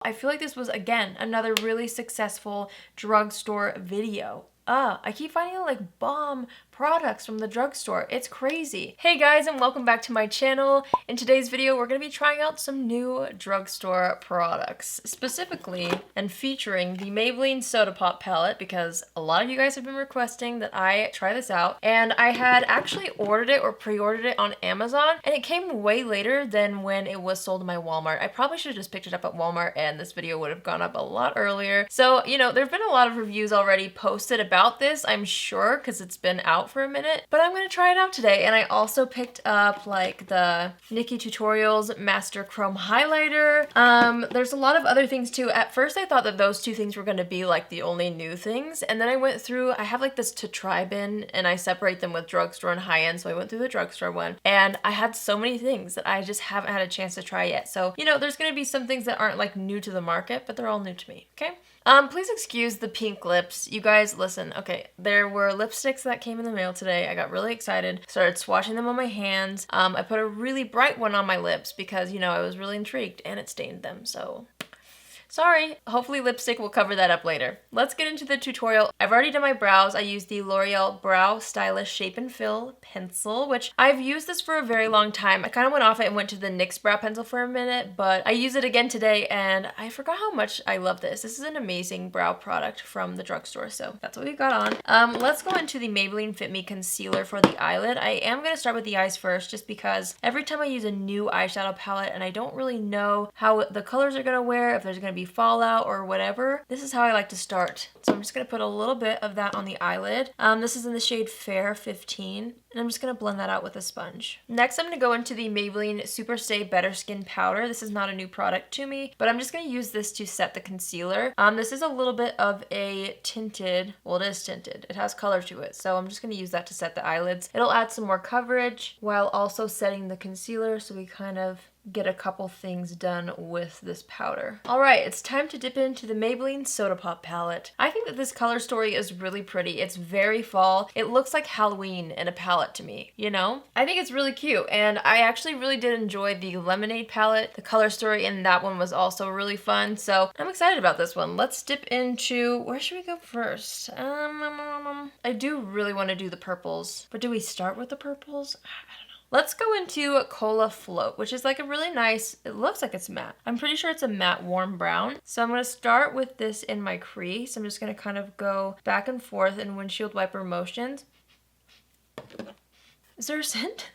I feel like this was, again, another really successful drugstore video. I keep finding like bomb products from the drugstore. It's crazy. Hey guys, and welcome back to my channel. In today's video, we're gonna be trying out some new drugstore products, specifically and featuring the Maybelline Soda Pop Palette, because a lot of you guys have been requesting that I try this out. And I had actually ordered it or pre-ordered it on Amazon, and it came way later than when it was sold in my Walmart. I probably should have just picked it up at Walmart and this video would have gone up a lot earlier. So, you know, there've been a lot of reviews already posted about this, I'm sure, because it's been out for a minute, but I'm gonna try it out today. And I also picked up like the Nikki Tutorials Master Chrome Highlighter. There's a lot of other things too. At first I thought that those two things were gonna be like the only new things, and then I went through, I have like this to try bin and I separate them with drugstore and high-end, so I went through the drugstore one and I had so many things that I just haven't had a chance to try yet. So, you know, there's gonna be some things that aren't like new to the market, but they're all new to me, okay? Please excuse the pink lips. You guys, listen, okay, there were lipsticks that came in the mail today. I got really excited, started swatching them on my hands. I put a really bright one on my lips because, you know, I was really intrigued and it stained them, so sorry. Hopefully lipstick will cover that up later. Let's get into the tutorial. I've already done my brows. I used the L'Oreal Brow Stylish Shape and Fill pencil, which I've used this for a very long time. I kind of went off it and went to the NYX brow pencil for a minute, but I use it again today and I forgot how much I love this. This is an amazing brow product from the drugstore, so that's what we got on. Let's go into the Maybelline Fit Me Concealer for the eyelid. I am going to start with the eyes first just because every time I use a new eyeshadow palette and I don't really know how the colors are going to wear, if there's going to be fallout or whatever, this is how I like to start. So I'm just going to put a little bit of that on the eyelid. This is in the shade Fair 15, and I'm just going to blend that out with a sponge. Next, I'm going to go into the Maybelline Super Stay Better Skin Powder. This is not a new product to me, but I'm just going to use this to set the concealer. This is a little bit of a tinted, well, it is tinted. It has color to it, so I'm just going to use that to set the eyelids. It'll add some more coverage while also setting the concealer, so we kind of get a couple things done with this powder. All right, it's time to dip into the Maybelline Soda Pop Palette. I think that this color story is really pretty. It's very fall. It looks like Halloween in a palette to me, you know? I think it's really cute, and I actually really did enjoy the Lemonade palette. The color story in that one was also really fun, so I'm excited about this one. Let's dip into, where should we go first? I do really want to do the purples, but do we start with the purples? I don't know. Let's go into Cola Float, which is like a really nice, it looks like it's matte. I'm pretty sure it's a matte warm brown. So I'm going to start with this in my crease. I'm just going to kind of go back and forth in windshield wiper motions. Is there a scent?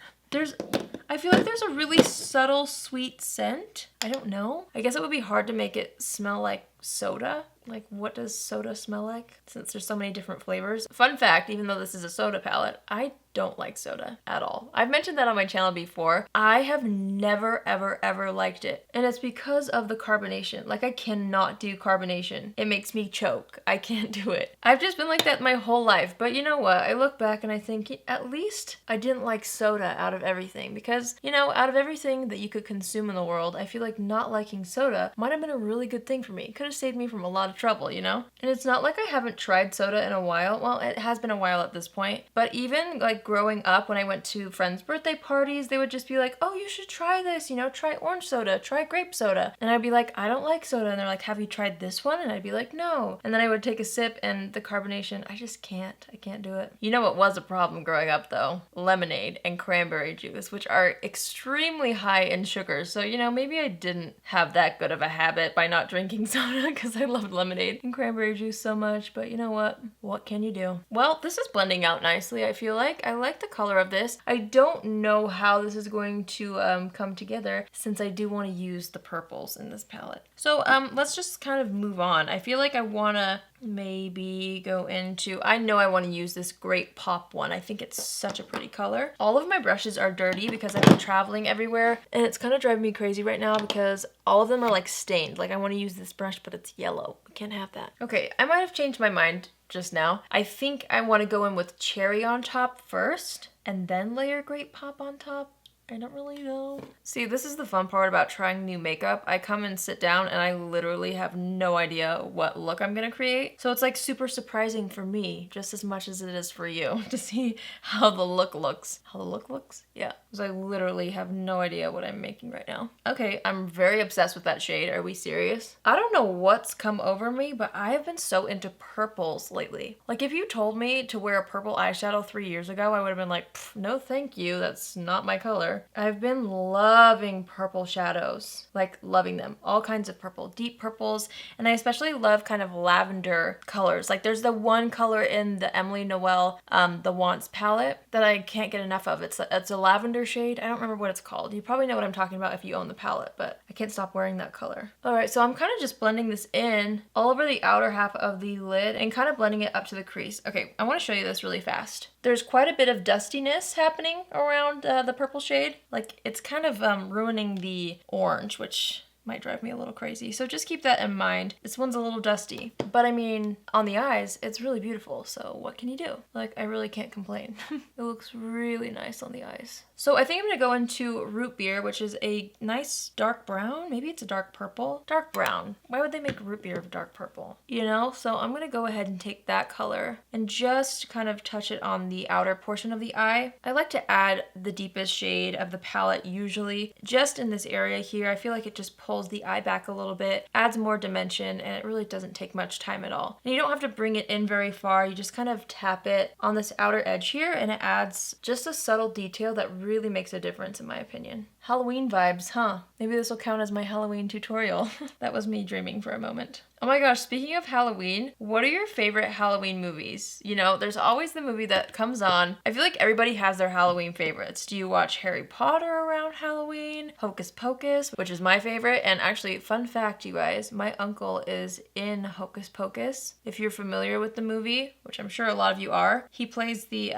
I feel like there's a really subtle sweet scent. I don't know. I guess it would be hard to make it smell like soda. Like, what does soda smell like? Since there's so many different flavors. Fun fact, even though this is a soda palette, I don't like soda at all. I've mentioned that on my channel before. I have never, ever, ever liked it. And it's because of the carbonation. Like, I cannot do carbonation. It makes me choke. I can't do it. I've just been like that my whole life. But you know what? I look back and I think, at least I didn't like soda out of everything. Because, you know, out of everything that you could consume in the world, I feel like not liking soda might have been a really good thing for me. It could have saved me from a lot of trouble, you know? And it's not like I haven't tried soda in a while. Well, it has been a while at this point. But even like growing up, when I went to friends' birthday parties, they would just be like, oh, you should try this, you know, try orange soda, try grape soda. And I'd be like, I don't like soda. And they're like, have you tried this one? And I'd be like, no. And then I would take a sip and the carbonation, I just can't. I can't do it. You know what was a problem growing up though? Lemonade and cranberry juice, which are extremely high in sugar. So, you know, maybe I didn't have that good of a habit by not drinking soda because I loved lemonade and cranberry juice so much. But you know what? What can you do? Well, this is blending out nicely, I feel like. I like the color of this. I don't know how this is going to come together since I do want to use the purples in this palette. So let's just kind of move on. I feel like I want to maybe go into, I know I want to use this Great Pop one. I think it's such a pretty color. All of my brushes are dirty because I've been traveling everywhere and it's kind of driving me crazy right now because all of them are like stained. Like I want to use this brush, but it's yellow. We can't have that. Okay, I might have changed my mind just now. I think I want to go in with Cherry on top first and then layer Great Pop on top. I don't really know. See, this is the fun part about trying new makeup. I come and sit down and I literally have no idea what look I'm gonna create. So it's like super surprising for me, just as much as it is for you, to see how the look looks. How the look looks? Yeah, because I literally have no idea what I'm making right now. Okay, I'm very obsessed with that shade. Are we serious? I don't know what's come over me, but I have been so into purples lately. Like if you told me to wear a purple eyeshadow 3 years ago, I would have been like, no thank you, that's not my color. I've been loving purple shadows, like loving them. All kinds of purple, deep purples, and I especially love kind of lavender colors. Like there's the one color in the Emily Noel, the Wants palette that I can't get enough of. It's a lavender shade. I don't remember what it's called. You probably know what I'm talking about if you own the palette, but I can't stop wearing that color. All right, so I'm kind of just blending this in all over the outer half of the lid and kind of blending it up to the crease. Okay, I want to show you this really fast. There's quite a bit of dustiness happening around the purple shade. Like it's kind of ruining the orange, which might drive me a little crazy. So just keep that in mind. This one's a little dusty, but I mean, on the eyes, it's really beautiful. So what can you do? Like, I really can't complain. It looks really nice on the eyes. So I think I'm gonna go into Root Beer, which is a nice dark brown. Maybe it's a dark purple. Dark brown. Why would they make root beer of dark purple? You know? So I'm gonna go ahead and take that color and just kind of touch it on the outer portion of the eye. I like to add the deepest shade of the palette usually just in this area here. I feel like it just pulls the eye back a little bit, adds more dimension, and it really doesn't take much time at all. And you don't have to bring it in very far. You just kind of tap it on this outer edge here and it adds just a subtle detail that really makes a difference in my opinion. Halloween vibes, huh? Maybe this will count as my Halloween tutorial. That was me dreaming for a moment. Oh my gosh, speaking of Halloween, what are your favorite Halloween movies? You know, there's always the movie that comes on. I feel like everybody has their Halloween favorites. Do you watch Harry Potter around Halloween? Hocus Pocus, which is my favorite. And actually, fun fact, you guys, my uncle is in Hocus Pocus. If you're familiar with the movie, which I'm sure a lot of you are, he plays the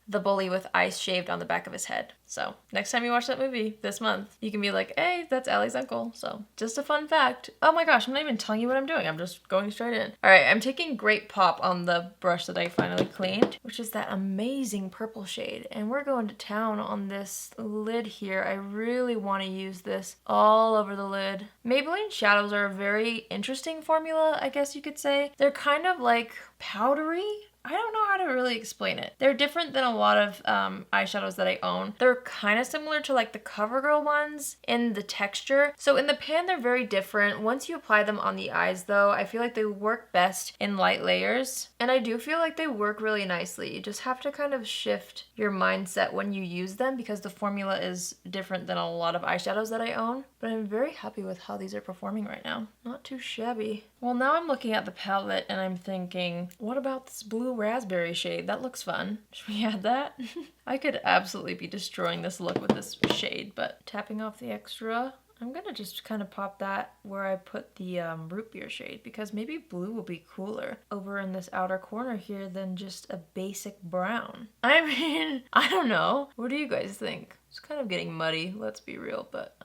bully with ice shaved on the back of his head. So next time you watch that movie this month, you can be like, hey, that's Allie's uncle. So just a fun fact. Oh my gosh, I'm not even telling you what I'm doing. I'm just going straight in. All right, I'm taking Great Pop on the brush that I finally cleaned, which is that amazing purple shade. And we're going to town on this lid here. I really want to use this all over the lid. Maybelline shadows are a very interesting formula, I guess you could say. They're kind of like powdery. I don't know how to really explain it. They're different than a lot of eyeshadows that I own. They're kind of similar to like the Covergirl ones in the texture. So in the pan, they're very different. Once you apply them on the eyes though, I feel like they work best in light layers. And I do feel like they work really nicely. You just have to kind of shift your mindset when you use them because the formula is different than a lot of eyeshadows that I own. But I'm very happy with how these are performing right now. Not too shabby. Well, now I'm looking at the palette and I'm thinking, what about this blue raspberry shade? That looks fun. Should we add that? I could absolutely be destroying this look with this shade, but tapping off the extra, I'm gonna just kind of pop that where I put the root beer shade because maybe blue will be cooler over in this outer corner here than just a basic brown. I mean, I don't know. What do you guys think? It's kind of getting muddy, let's be real, but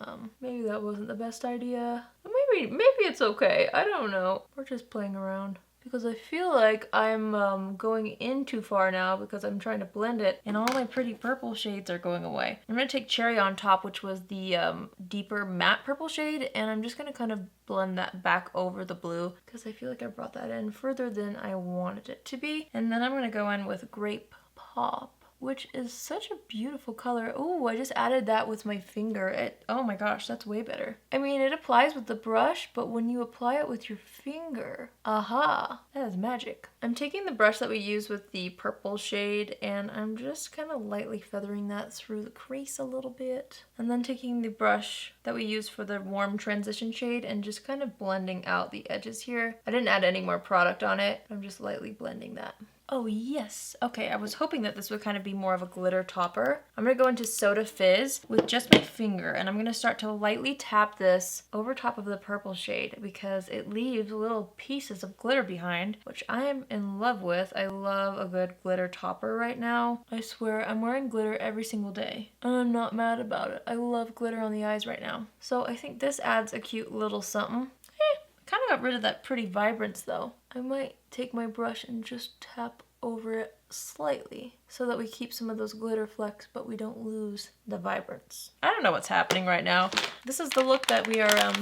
maybe that wasn't the best idea. Maybe it's okay. I don't know. We're just playing around. Because I feel like I'm going in too far now because I'm trying to blend it and all my pretty purple shades are going away. I'm going to take Cherry on Top, which was the deeper matte purple shade, and I'm just going to kind of blend that back over the blue because I feel like I brought that in further than I wanted it to be. And then I'm going to go in with Grape Pop, which is such a beautiful color. Oh, I just added that with my finger. Oh my gosh, that's way better. I mean, it applies with the brush, but when you apply it with your finger, aha, that is magic. I'm taking the brush that we use with the purple shade and I'm just kind of lightly feathering that through the crease a little bit. And then taking the brush that we use for the warm transition shade and just kind of blending out the edges here. I didn't add any more product on it. I'm just lightly blending that. Oh yes. Okay, I was hoping that this would kind of be more of a glitter topper. I'm gonna go into Soda Fizz with just my finger and I'm gonna start to lightly tap this over top of the purple shade because it leaves little pieces of glitter behind, which I am in love with. I love a good glitter topper right now. I swear I'm wearing glitter every single day and I'm not mad about it. I love glitter on the eyes right now. So I think this adds a cute little something. Kind of got rid of that pretty vibrance though. I might take my brush and just tap over it slightly so that we keep some of those glitter flecks, but we don't lose the vibrance. I don't know what's happening right now. This is the look that we are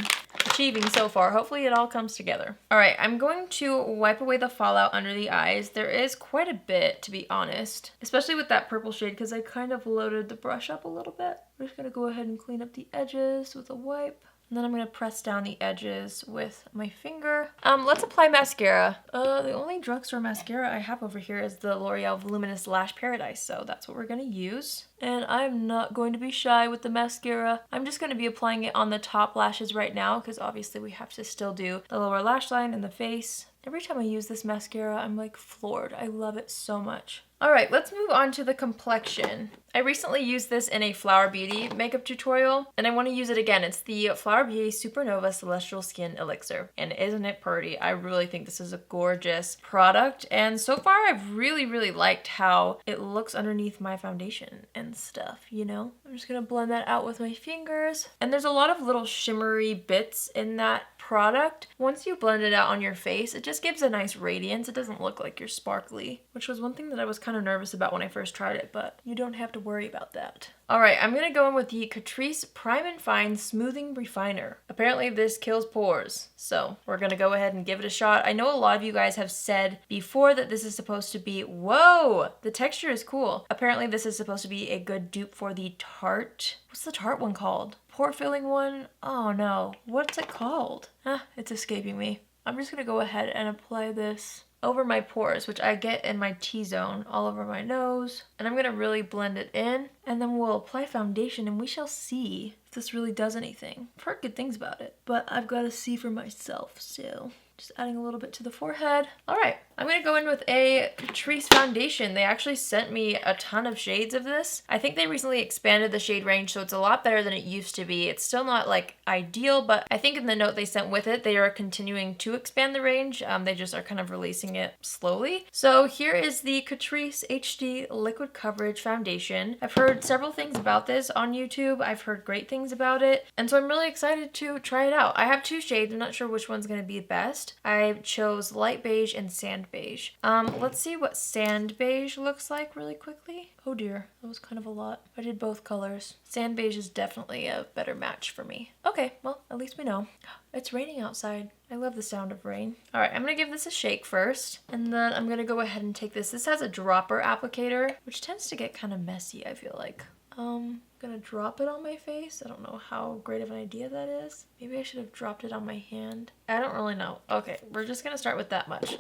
achieving so far. Hopefully it all comes together. All right, I'm going to wipe away the fallout under the eyes. There is quite a bit, to be honest, especially with that purple shade because I kind of loaded the brush up a little bit. We're just gonna go ahead and clean up the edges with a wipe. And then I'm going to press down the edges with my finger. Let's apply mascara. The only drugstore mascara I have over here is the L'Oreal Voluminous Lash Paradise, so that's what we're going to use. And I'm not going to be shy with the mascara. I'm just going to be applying it on the top lashes right now because obviously we have to still do the lower lash line and the face. Every time I use this mascara, I'm like floored. I love it so much. All right, let's move on to the complexion. I recently used this in a Flower Beauty makeup tutorial, and I want to use it again. It's the Flower Beauty Supernova Celestial Skin Elixir, and isn't it pretty? I really think this is a gorgeous product, and so far I've really liked how it looks underneath my foundation and stuff, you know? I'm just gonna blend that out with my fingers, and there's a lot of little shimmery bits in that product. Once you blend it out on your face, it just gives a nice radiance. It doesn't look like you're sparkly, which was one thing that I was kind of nervous about when I first tried it, but you don't have to worry about that. All right, I'm gonna go in with the Catrice Prime and Fine Smoothing Refiner. Apparently this kills pores, so we're gonna go ahead and give it a shot. I know a lot of you guys have said before that this is supposed to be, whoa, the texture is cool. Apparently this is supposed to be a good dupe for the Tarte. What's the Tarte one called? Pore filling one? Oh no, what's it called? It's escaping me. I'm just gonna go ahead and apply this over my pores, which I get in my T-zone, all over my nose. And I'm gonna really blend it in, and then we'll apply foundation and we shall see if this really does anything. I've heard good things about it, but I've gotta see for myself, so just adding a little bit to the forehead. All right, I'm gonna go in with a Catrice foundation. They actually sent me a ton of shades of this. I think they recently expanded the shade range, so it's a lot better than it used to be. It's still not like ideal, but I think in the note they sent with it, they are continuing to expand the range. They just are kind of releasing it slowly. So here is the Catrice HD Liquid Coverage Foundation. I've heard several things about this on YouTube. I've heard great things about it, and so I'm really excited to try it out. I have two shades. I'm not sure which one's gonna be best. I chose light beige and sand beige. Let's see what sand beige looks like really quickly. Oh dear, that was kind of a lot. I did both colors. Sand beige is definitely a better match for me. Okay, well, at least we know. It's raining outside. I love the sound of rain. All right, I'm gonna give this a shake first, and then I'm gonna go ahead and take this. This has a dropper applicator, which tends to get kind of messy, I feel like. I'm gonna drop it on my face. I don't know how great of an idea that is. Maybe I should have dropped it on my hand. I don't really know. Okay, we're just gonna start with that much.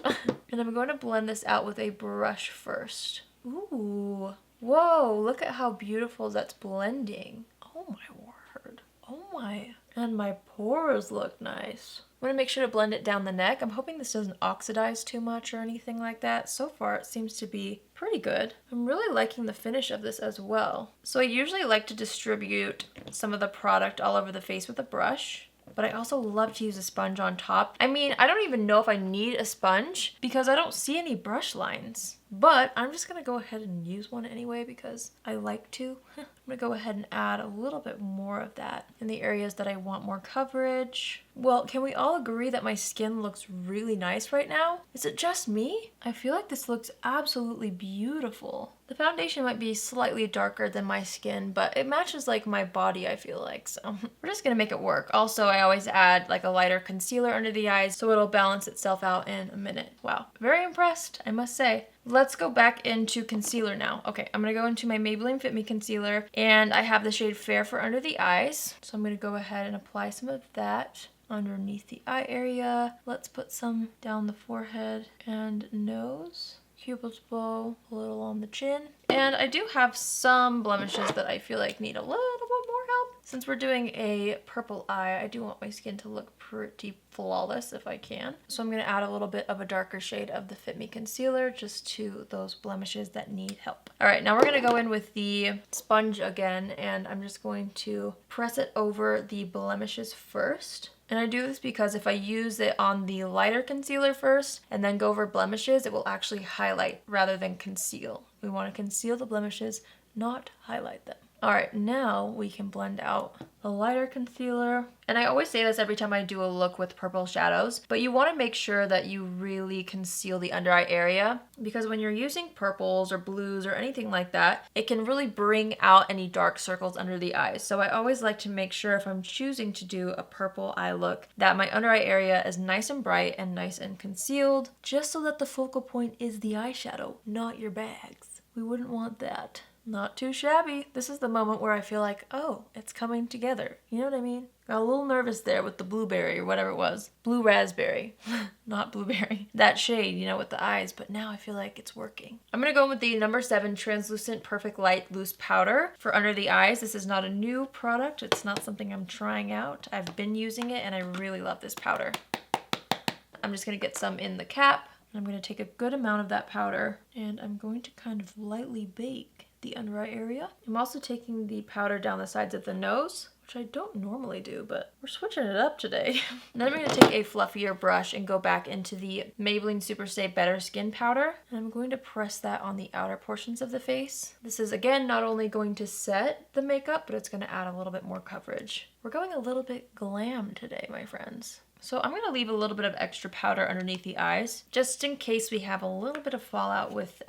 And I'm going to blend this out with a brush first. Ooh, whoa, look at how beautiful that's blending. Oh my word. Oh my. And my pores look nice. I'm gonna make sure to blend it down the neck. I'm hoping this doesn't oxidize too much or anything like that. So far it seems to be pretty good. I'm really liking the finish of this as well. So I usually like to distribute some of the product all over the face with a brush, but I also love to use a sponge on top. I mean, I don't even know if I need a sponge because I don't see any brush lines. But I'm just gonna go ahead and use one anyway because I like to. I'm gonna go ahead and add a little bit more of that in the areas that I want more coverage. Well, can we all agree that my skin looks really nice right now? Is it just me? I feel like this looks absolutely beautiful. The foundation might be slightly darker than my skin, but it matches like my body, I feel like, so we're just gonna make it work. Also, I always add like a lighter concealer under the eyes so it'll balance itself out in a minute. Wow, very impressed, I must say. Let's go back into concealer now. Okay, I'm gonna go into my Maybelline Fit Me concealer, and I have the shade Fair for under the eyes. So I'm gonna go ahead and apply some of that underneath the eye area. Let's put some down the forehead and nose. Cupid's bow, a little on the chin. And I do have some blemishes that I feel like need a little bit more help. Since we're doing a purple eye, I do want my skin to look pretty flawless if I can. So I'm gonna add a little bit of a darker shade of the Fit Me concealer just to those blemishes that need help. All right, now we're gonna go in with the sponge again, and I'm just going to press it over the blemishes first. And I do this because if I use it on the lighter concealer first and then go over blemishes, it will actually highlight rather than conceal. We want to conceal the blemishes, not highlight them. All right, now we can blend out a lighter concealer. And I always say this every time I do a look with purple shadows, but you want to make sure that you really conceal the under eye area, because when you're using purples or blues or anything like that, it can really bring out any dark circles under the eyes. So I always like to make sure if I'm choosing to do a purple eye look that my under eye area is nice and bright and nice and concealed, just so that the focal point is the eyeshadow, not your bags. We wouldn't want that. Not too shabby. This is the moment where I feel like, oh, it's coming together. You know what I mean? Got a little nervous there with the blueberry or whatever it was. Blue raspberry, not blueberry. That shade, you know, with the eyes, but now I feel like it's working. I'm gonna go with the number 7 Translucent Perfect Light Loose Powder for under the eyes. This is not a new product. It's not something I'm trying out. I've been using it and I really love this powder. I'm just gonna get some in the cap. I'm gonna take a good amount of that powder and I'm going to kind of lightly bake the under eye area. I'm also taking the powder down the sides of the nose, which I don't normally do, but we're switching it up today. And then I'm going to take a fluffier brush and go back into the Maybelline Super Stay Better Skin Powder. And I'm going to press that on the outer portions of the face. This is, again, not only going to set the makeup, but it's going to add a little bit more coverage. We're going a little bit glam today, my friends. So I'm going to leave a little bit of extra powder underneath the eyes, just in case we have a little bit of fallout with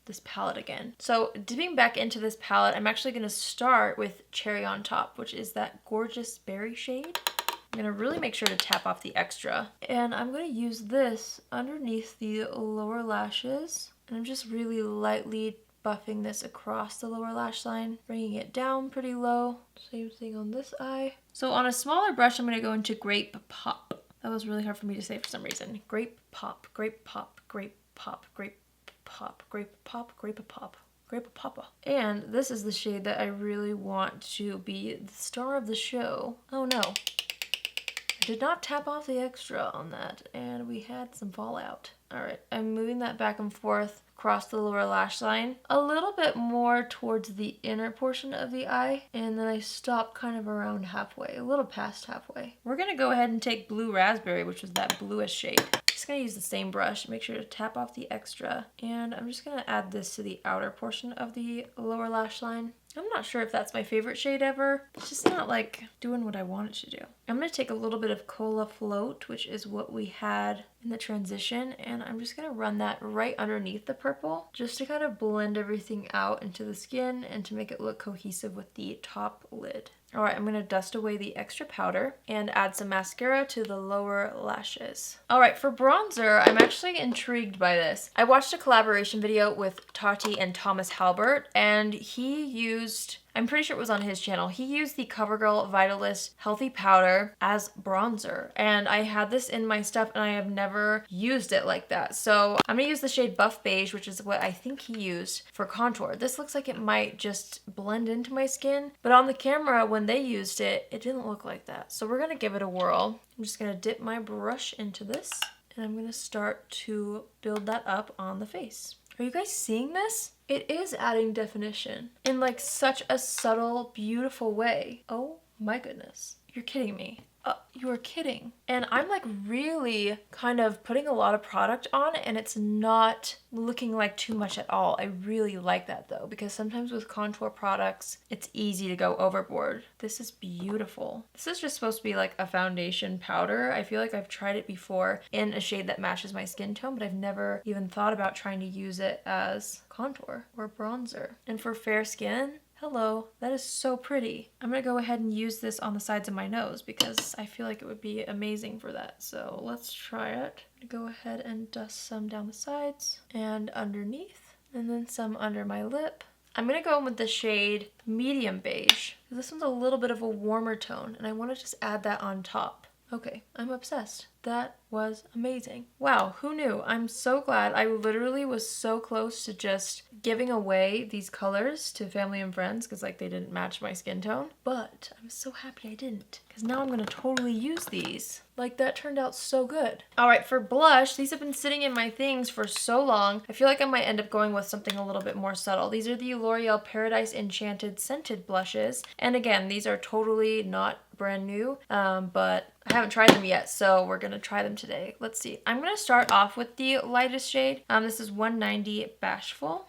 this palette again. So dipping back into this palette, I'm actually going to start with Cherry on Top, which is that gorgeous berry shade. I'm going to really make sure to tap off the extra. And I'm going to use this underneath the lower lashes. And I'm just really lightly buffing this across the lower lash line, bringing it down pretty low. Same thing on this eye. So on a smaller brush, I'm going to go into Grape Pop. That was really hard for me to say for some reason. Grape Pop, Grape Pop, Grape Pop, Grape Pop, Grape Pop, Grape Pop, Grape Papa. And this is the shade that I really want to be the star of the show. Oh no. I did not tap off the extra on that, and we had some fallout. All right, I'm moving that back and forth across the lower lash line, a little bit more towards the inner portion of the eye, and then I stop kind of around halfway, a little past halfway. We're gonna go ahead and take Blue Raspberry, which is that bluish shade. Just gonna use the same brush, make sure to tap off the extra, and I'm just gonna add this to the outer portion of the lower lash line. I'm not sure if that's my favorite shade ever. It's just not like doing what I want it to do. I'm going to take a little bit of Cola Float, which is what we had in the transition, and I'm just going to run that right underneath the purple just to kind of blend everything out into the skin and to make it look cohesive with the top lid. All right, I'm going to dust away the extra powder and add some mascara to the lower lashes. All right, for bronzer, I'm actually intrigued by this. I watched a collaboration video with Tati and Thomas Halbert, and he used, I'm pretty sure it was on his channel, he used the Covergirl Vitalist Healthy Powder as bronzer. And I had this in my stuff and I have never used it like that. So I'm gonna use the shade Buff Beige, which is what I think he used for contour. This looks like it might just blend into my skin, but on the camera when they used it, it didn't look like that. So we're gonna give it a whirl. I'm just gonna dip my brush into this and I'm gonna start to build that up on the face. Are you guys seeing this? It is adding definition in like such a subtle, beautiful way. Oh my goodness. You're kidding me. You are kidding. And I'm like really kind of putting a lot of product on and it's not looking like too much at all. I really like that though, because sometimes with contour products, it's easy to go overboard. This is beautiful. This is just supposed to be like a foundation powder. I feel like I've tried it before in a shade that matches my skin tone, but I've never even thought about trying to use it as contour or bronzer. And for fair skin, hello, that is so pretty. I'm gonna go ahead and use this on the sides of my nose because I feel like it would be amazing for that. So let's try it. I'm gonna go ahead and dust some down the sides and underneath, and then some under my lip. I'm gonna go in with the shade Medium Beige. This one's a little bit of a warmer tone, and I wanna just add that on top. Okay, I'm obsessed. That was amazing. Wow, who knew? I'm so glad. I literally was so close to just giving away these colors to family and friends because like they didn't match my skin tone. But I'm so happy I didn't because now I'm going to totally use these. Like that turned out so good. All right, for blush, these have been sitting in my things for so long. I feel like I might end up going with something a little bit more subtle. These are the L'Oreal Paradise Enchanted Scented Blushes. And again, these are totally not brand new, but I haven't tried them yet. So we're going gonna try them today. Let's see. I'm gonna start off with the lightest shade. This is 190 Bashful.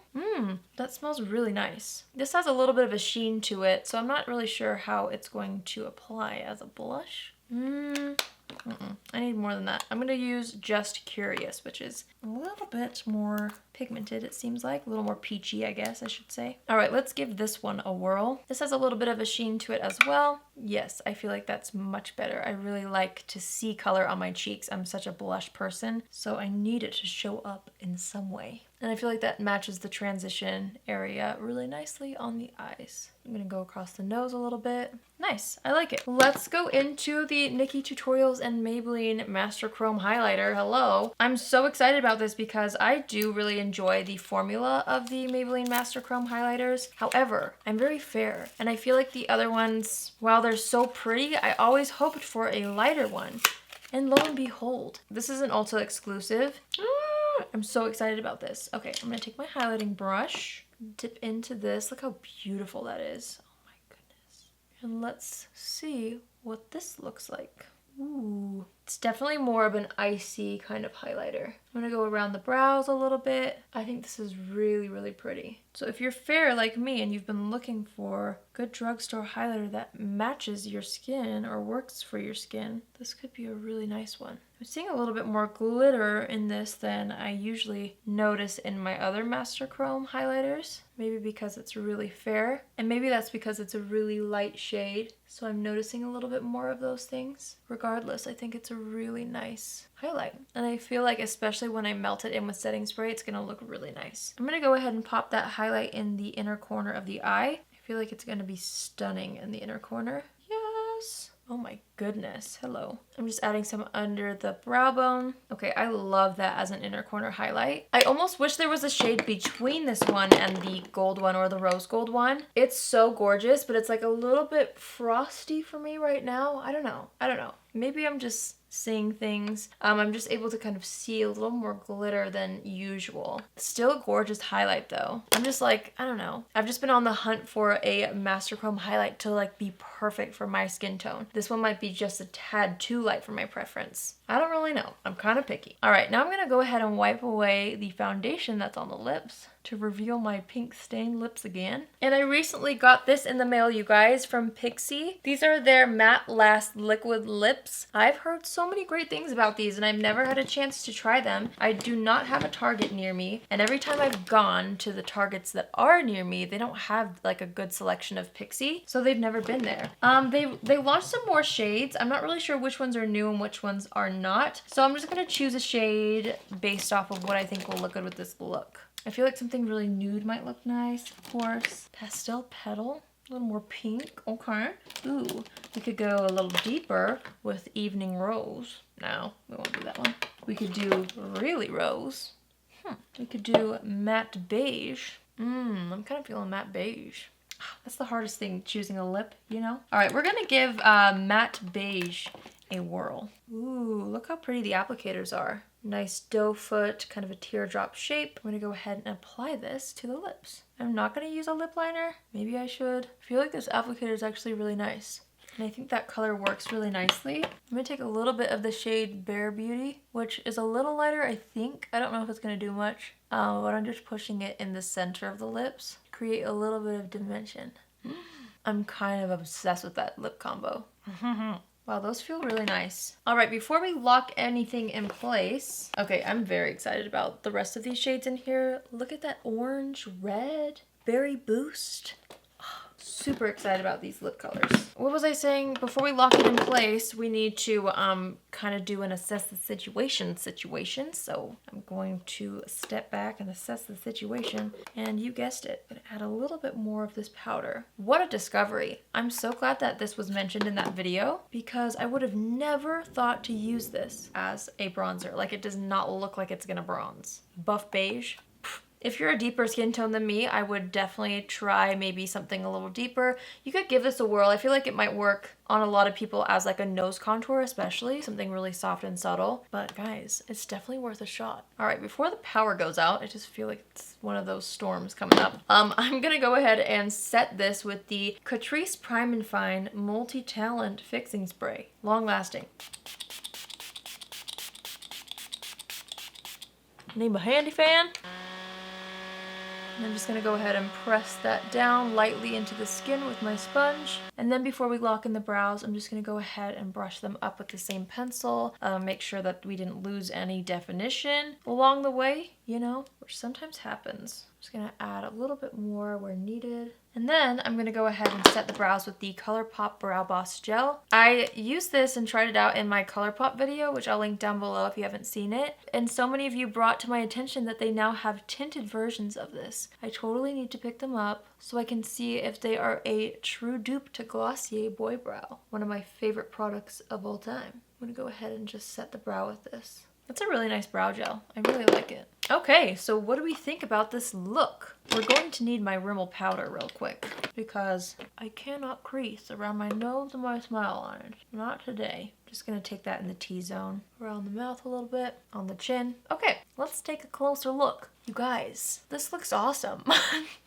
That smells really nice. This has a little bit of a sheen to it, so I'm not really sure how it's going to apply as a blush. I need more than that. I'm going to use Just Curious, which is a little bit more pigmented, it seems like. A little more peachy, I guess I should say. All right, let's give this one a whirl. This has a little bit of a sheen to it as well. Yes, I feel like that's much better. I really like to see color on my cheeks. I'm such a blush person, so I need it to show up in some way. And I feel like that matches the transition area really nicely on the eyes. I'm gonna go across the nose a little bit. Nice, I like it. Let's go into the Nikkie Tutorials and Maybelline Master Chrome Highlighter. Hello. I'm so excited about this because I do really enjoy the formula of the Maybelline Master Chrome highlighters. However, I'm very fair, and I feel like the other ones, while they're so pretty, I always hoped for a lighter one. And lo and behold, this is an Ulta exclusive. I'm so excited about this. Okay, I'm gonna take my highlighting brush, dip into this. Look how beautiful that is. Oh my goodness. And let's see what this looks like. Ooh, it's definitely more of an icy kind of highlighter. I'm gonna go around the brows a little bit. I think this is really, really pretty. So if you're fair like me and you've been looking for a good drugstore highlighter that matches your skin or works for your skin, this could be a really nice one. I'm seeing a little bit more glitter in this than I usually notice in my other Master Chrome highlighters. Maybe because it's really fair, and maybe that's because it's a really light shade, so I'm noticing a little bit more of those things. Regardless, I think it's a really nice highlight, and I feel like especially when I melt it in with setting spray, it's gonna look really nice. I'm gonna go ahead and pop that highlight in the inner corner of the eye. I feel like it's gonna be stunning in the inner corner. Yes! Oh my goodness, hello. I'm just adding some under the brow bone. Okay, I love that as an inner corner highlight. I almost wish there was a shade between this one and the gold one or the rose gold one. It's so gorgeous, but it's like a little bit frosty for me right now. I don't know. Maybe I'm just seeing things. I'm just able to kind of see a little more glitter than usual. Still a gorgeous highlight though. I'm just like, I don't know. I've just been on the hunt for a Master Chrome highlight to like be perfect for my skin tone. This one might be just a tad too light for my preference. I don't really know. I'm kind of picky. All right, now I'm gonna go ahead and wipe away the foundation that's on the lips to reveal my pink stained lips again. And I recently got this in the mail, you guys, from Pixi. These are their Matte Last Liquid Lips. I've heard so many great things about these and I've never had a chance to try them. I do not have a Target near me, and every time I've gone to the Targets that are near me, they don't have like a good selection of Pixi, so they've never been there. They launched some more shades. I'm not really sure which ones are new and which ones are not, so I'm just gonna choose a shade based off of what I think will look good with this look. I feel like something really nude might look nice, of course. Pastel Petal, a little more pink, okay. Ooh, we could go a little deeper with Evening Rose. No, we won't do that one. We could do Really Rose. We could do Matte Beige. I'm kind of feeling Matte Beige. That's the hardest thing, choosing a lip, you know? All right, we're gonna give Matte Beige a whirl. Ooh, look how pretty the applicators are. Nice doe foot, kind of a teardrop shape. I'm gonna go ahead and apply this to the lips. I'm not gonna use a lip liner. Maybe I should. I feel like this applicator is actually really nice. And I think that color works really nicely. I'm gonna take a little bit of the shade Bare Beauty, which is a little lighter, I think. I don't know if it's gonna do much, but I'm just pushing it in the center of the lips to create a little bit of dimension. I'm kind of obsessed with that lip combo. Wow, those feel really nice. All right, before we lock anything in place, okay, I'm very excited about the rest of these shades in here. Look at that orange, red, berry boost. Super excited about these lip colors. What was I saying? Before we lock it in place, we need to kind of do an assess the situation. So I'm going to step back and assess the situation. And you guessed it, I'm gonna add a little bit more of this powder. What a discovery. I'm so glad that this was mentioned in that video because I would have never thought to use this as a bronzer. Like, it does not look like it's gonna bronze. Buff Beige. If you're a deeper skin tone than me, I would definitely try maybe something a little deeper. You could give this a whirl. I feel like it might work on a lot of people as like a nose contour, especially something really soft and subtle. But guys, it's definitely worth a shot. All right, before the power goes out, I just feel like it's one of those storms coming up. I'm gonna go ahead and set this with the Catrice Prime and Fine Multi-Talent Fixing Spray. Long lasting. I need my handy fan. And I'm just going to go ahead and press that down lightly into the skin with my sponge. And then before we lock in the brows, I'm just going to go ahead and brush them up with the same pencil. Make sure that we didn't lose any definition along the way, you know, which sometimes happens. I'm just going to add a little bit more where needed. And then I'm going to go ahead and set the brows with the ColourPop Brow Boss Gel. I used this and tried it out in my ColourPop video, which I'll link down below if you haven't seen it. And so many of you brought to my attention that they now have tinted versions of this. I totally need to pick them up so I can see if they are a true dupe to Glossier Boy Brow, one of my favorite products of all time. I'm going to go ahead and just set the brow with this. That's a really nice brow gel. I really like it. Okay, so what do we think about this look? We're going to need my Rimmel powder real quick because I cannot crease around my nose and my smile lines. Not today. Just gonna take that in the T-zone. Around the mouth a little bit, on the chin. Okay, let's take a closer look. You guys, this looks awesome.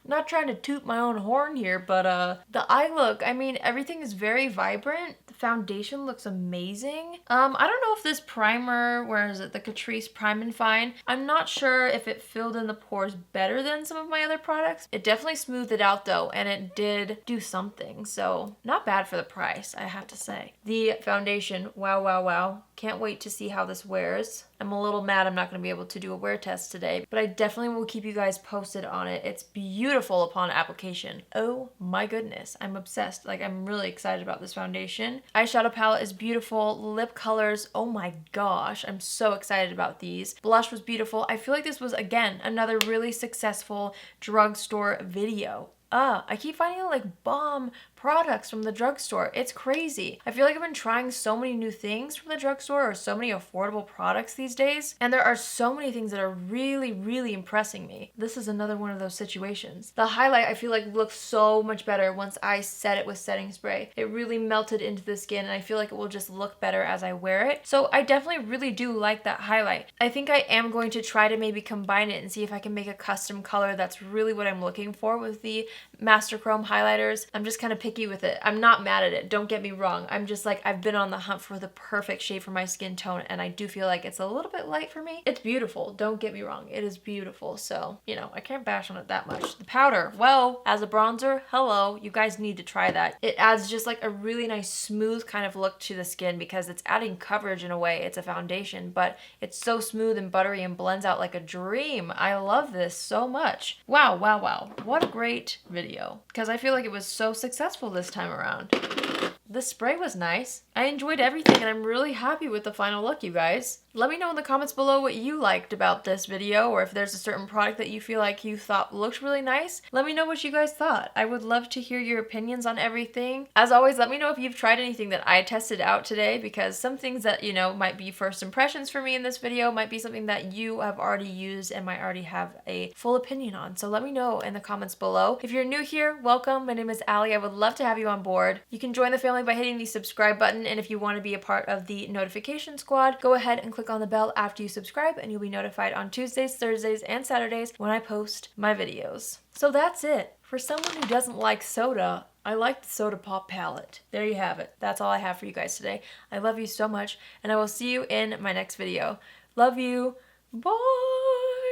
Not trying to toot my own horn here, but the eye look, I mean, everything is very vibrant. The foundation looks amazing. I don't know if this primer, where is it, the Catrice Prime and Fine, I'm not sure if it filled in the pores better than some of my other products. It definitely smoothed it out though, and it did do something, so not bad for the price, I have to say. The foundation, wow, wow, wow. Can't wait to see how this wears. I'm a little mad I'm not going to be able to do a wear test today, but I definitely will keep you guys posted on it. It's beautiful upon application. Oh my goodness, I'm obsessed. Like, I'm really excited about this foundation. Eyeshadow palette is beautiful. Lip colors, oh my gosh, I'm so excited about these. Blush was beautiful. I feel like this was, again, another really successful drugstore video. I keep finding like bomb products from the drugstore. It's crazy. I feel like I've been trying so many new things from the drugstore, or so many affordable products these days, and there are so many things that are really, really impressing me. This is another one of those situations. The highlight, I feel like, looks so much better once I set it with setting spray. It really melted into the skin, and I feel like it will just look better as I wear it. So I definitely really do like that highlight. I think I am going to try to maybe combine it and see if I can make a custom color. That's really what I'm looking for with the Master Chrome highlighters. I'm just kind of picky with it. I'm not mad at it, don't get me wrong. I'm just like, I've been on the hunt for the perfect shade for my skin tone, and I do feel like it's a little bit light for me. It's beautiful, don't get me wrong. It is beautiful, so, you know, I can't bash on it that much. The powder, well, as a bronzer, hello, you guys need to try that. It adds just like a really nice smooth kind of look to the skin because it's adding coverage in a way. It's a foundation, but it's so smooth and buttery and blends out like a dream. I love this so much. Wow, wow, wow. What a great video, because I feel like it was so successful this time around. The spray was nice. I enjoyed everything, and I'm really happy with the final look, you guys. Let me know in the comments below what you liked about this video, or if there's a certain product that you feel like you thought looked really nice. Let me know what you guys thought. I would love to hear your opinions on everything. As always, let me know if you've tried anything that I tested out today, because some things that, you know, might be first impressions for me in this video might be something that you have already used and might already have a full opinion on. So let me know in the comments below. If you're new here, welcome. My name is Allie. I would love to have you on board. You can join the family by hitting the subscribe button, and if you want to be a part of the notification squad, go ahead and click on the bell after you subscribe, and you'll be notified on Tuesdays, Thursdays, and Saturdays when I post my videos. So that's it. For someone who doesn't like soda, I like the Soda Pop Palette. There you have it. That's all I have for you guys today. I love you so much, and I will see you in my next video. Love you. Bye!